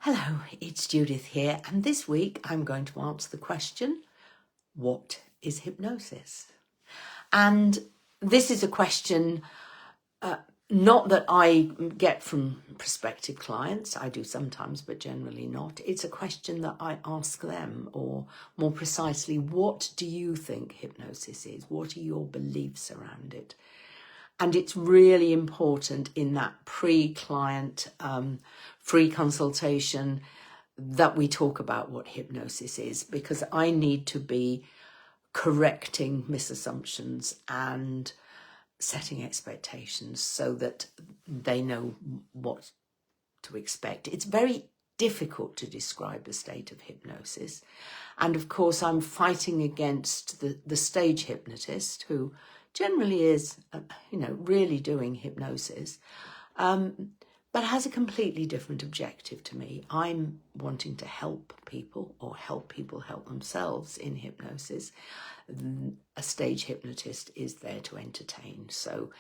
Hello, it's Judith here, and this week I'm going to answer the question, what is hypnosis? And this is a question not that I get from prospective clients. I do sometimes, but generally not. It's a question that I ask them, or more precisely, what do you think hypnosis is? What are your beliefs around it? And it's really important in that pre-client free consultation that we talk about what hypnosis is, because I need to be correcting misassumptions and setting expectations so that they know what to expect. It's very difficult to describe a state of hypnosis. And of course, I'm fighting against the stage hypnotist, who generally is, really doing hypnosis, but has a completely different objective to me. I'm wanting to help people, or help people help themselves in hypnosis. A stage hypnotist is there to entertain. So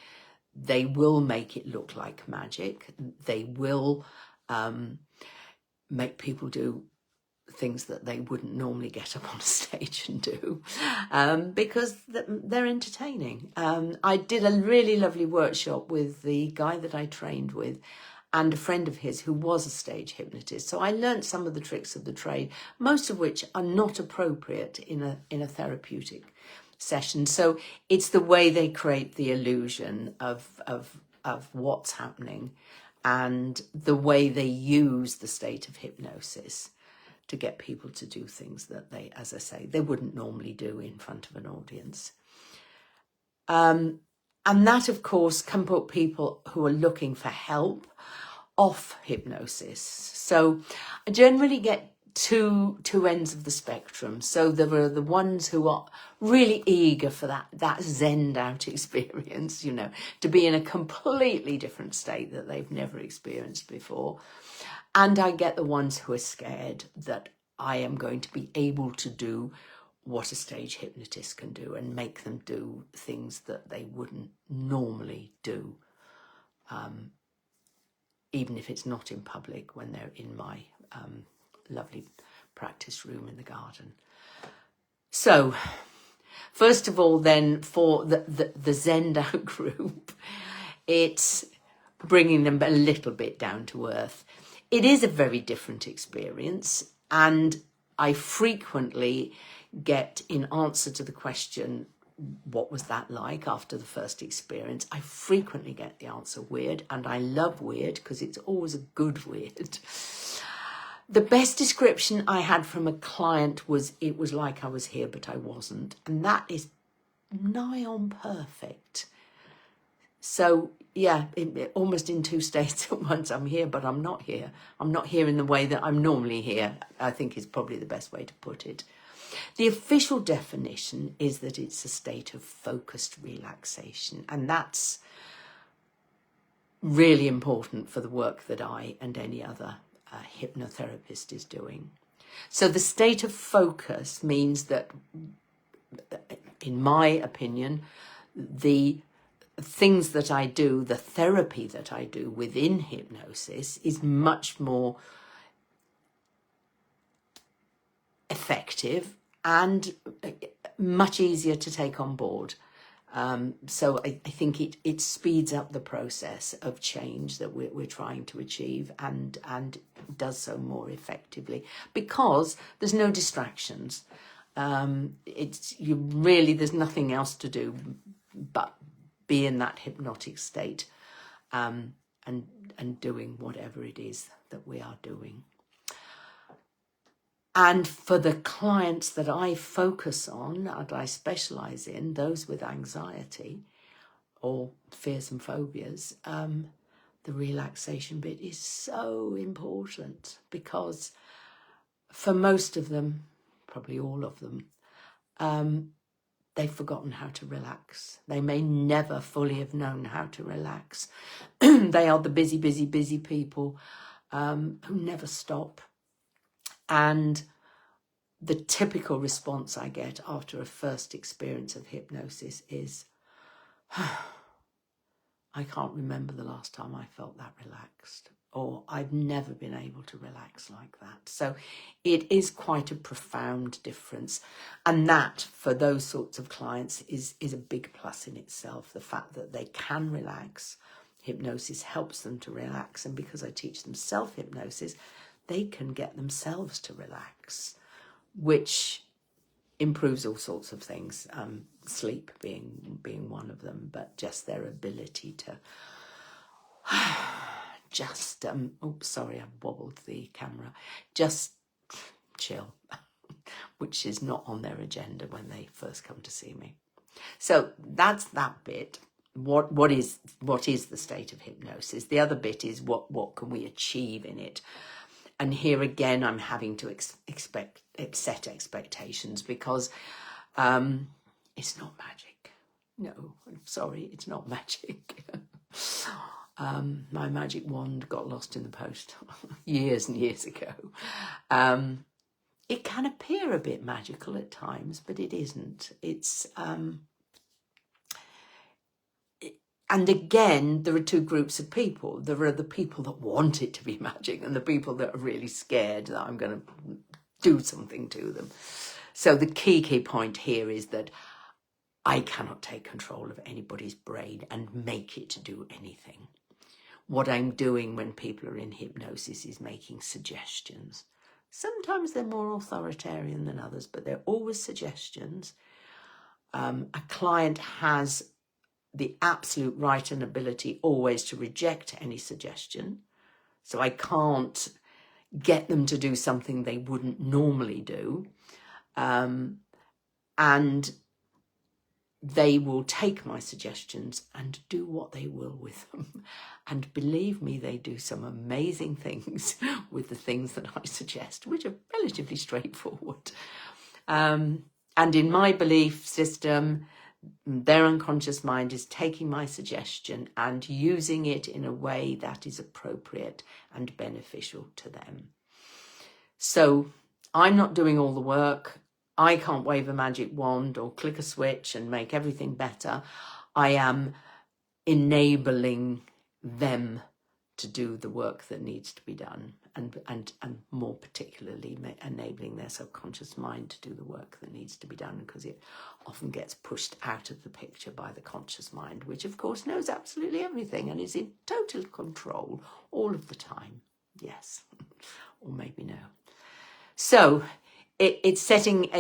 they will make it look like magic. They will make people do things that they wouldn't normally get up on a stage and do, because they're entertaining. I did a really lovely workshop with the guy that I trained with and a friend of his who was a stage hypnotist. So I learned some of the tricks of the trade, most of which are not appropriate in a therapeutic session. So it's the way they create the illusion of what's happening, and the way they use the state of hypnosis to get people to do things that they, as I say, they wouldn't normally do in front of an audience. And that, of course, can put people who are looking for help off hypnosis. So I generally get two ends of the spectrum. So there are the ones who are really eager for that zened out experience, to be in a completely different state that they've never experienced before. And I get the ones who are scared that I am going to be able to do what a stage hypnotist can do and make them do things that they wouldn't normally do, even if it's not in public, when they're in my lovely practice room in the garden. So, first of all, then, for the Zened out group, it's bringing them a little bit down to earth. It is a very different experience, and I frequently get, in answer to the question, what was that like after the first experience, I frequently get the answer weird, and I love weird because it's always a good weird. The best description I had from a client was, it was like I was here but I wasn't, and that is nigh on perfect. So yeah, almost in two states at once. I'm here, but I'm not here. I'm not here in the way that I'm normally here, I think is probably the best way to put it. The official definition is that it's a state of focused relaxation, and that's really important for the work that I and any other hypnotherapist is doing. So the state of focus means that, in my opinion, the things that I do, the therapy that I do within hypnosis, is much more effective and much easier to take on board. So I think it speeds up the process of change that we're trying to achieve, and does so more effectively because there's no distractions. There's nothing else to do but be in that hypnotic state, and doing whatever it is that we are doing. And for the clients that I focus on and I specialise in, those with anxiety or fears and phobias, the relaxation bit is so important, because for most of them, probably all of them, they've forgotten how to relax. They may never fully have known how to relax. They are the busy, busy, busy people who never stop. And the typical response I get after a first experience of hypnosis is, I can't remember the last time I felt that relaxed. or I've never been able to relax like that. So it is quite a profound difference. And that, for those sorts of clients, is a big plus in itself. The fact that they can relax. Hypnosis helps them to relax. And because I teach them self-hypnosis, they can get themselves to relax, which improves all sorts of things. Sleep being one of them, but just their ability to just, oops, sorry, I wobbled the camera, just chill, which is not on their agenda when they first come to see me. So that's that bit. What is the state of hypnosis? The other bit is what can we achieve in it? And here again, I'm having to set expectations, because it's not magic. No, I'm sorry, it's not magic. My magic wand got lost in the post years and years ago. It can appear a bit magical at times, but it isn't. It's and again, there are two groups of people. There are the people that want it to be magic, and the people that are really scared that I'm going to do something to them. So the key point here is that I cannot take control of anybody's brain and make it to do anything. What I'm doing when people are in hypnosis is making suggestions. Sometimes they're more authoritarian than others, but they're always suggestions. A client has the absolute right and ability always to reject any suggestion. So I can't get them to do something they wouldn't normally do. And they will take my suggestions and do what they will with them. And believe me, they do some amazing things with the things that I suggest, which are relatively straightforward. And in my belief system, their unconscious mind is taking my suggestion and using it in a way that is appropriate and beneficial to them. So I'm not doing all the work. I can't wave a magic wand or click a switch and make everything better. I am enabling them to do the work that needs to be done, and more particularly enabling their subconscious mind to do the work that needs to be done, because it often gets pushed out of the picture by the conscious mind, which of course knows absolutely everything and is in total control all of the time. Yes, or maybe no. So it's setting,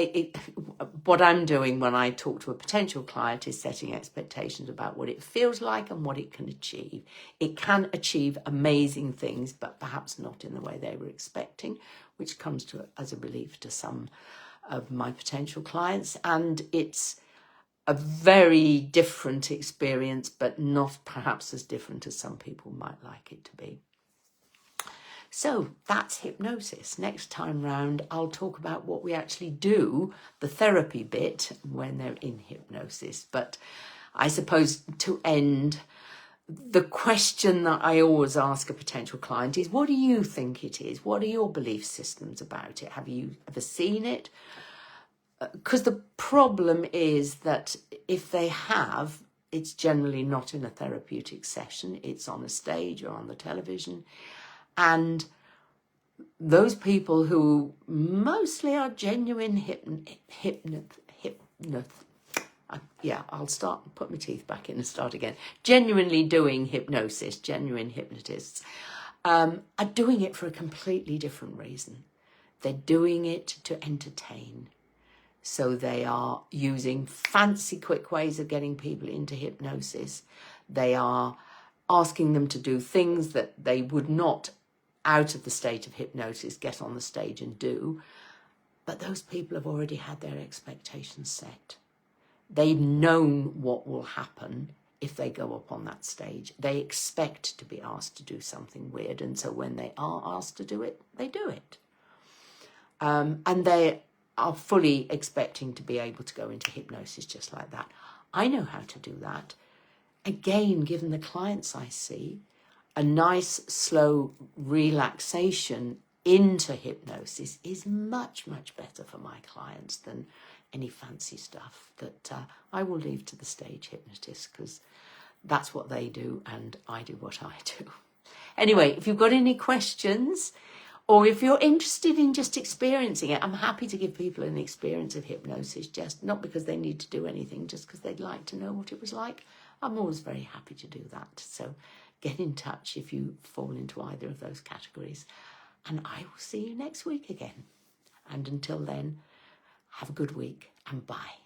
what I'm doing when I talk to a potential client is setting expectations about what it feels like and what it can achieve. It can achieve amazing things, but perhaps not in the way they were expecting, which comes to as a relief to some of my potential clients. And it's a very different experience, but not perhaps as different as some people might like it to be. So that's hypnosis. Next time round, I'll talk about what we actually do, the therapy bit, when they're in hypnosis. But I suppose to end, the question that I always ask a potential client is, what do you think it is? What are your belief systems about it? Have you ever seen it? Because the problem is that if they have, it's generally not in a therapeutic session. It's on a stage or on the television. And those people who mostly are genuine put my teeth back in and start again. Genuinely doing hypnosis, genuine hypnotists, are doing it for a completely different reason. They're doing it to entertain. So they are using fancy, quick ways of getting people into hypnosis. They are asking them to do things that they would not, out of the state of hypnosis, get on the stage and do. But those people have already had their expectations set. They've known what will happen if they go up on that stage. They expect to be asked to do something weird, and so when they are asked to do it, they do it. And they are fully expecting to be able to go into hypnosis just like that. I know how to do that. Again, given the clients I see, a nice, slow relaxation into hypnosis is much, much better for my clients than any fancy stuff that I will leave to the stage hypnotists, because that's what they do and I do what I do. Anyway, if you've got any questions, or if you're interested in just experiencing it, I'm happy to give people an experience of hypnosis, just not because they need to do anything, just because they'd like to know what it was like. I'm always very happy to do that. So get in touch if you fall into either of those categories. And I will see you next week again. And until then, have a good week and bye.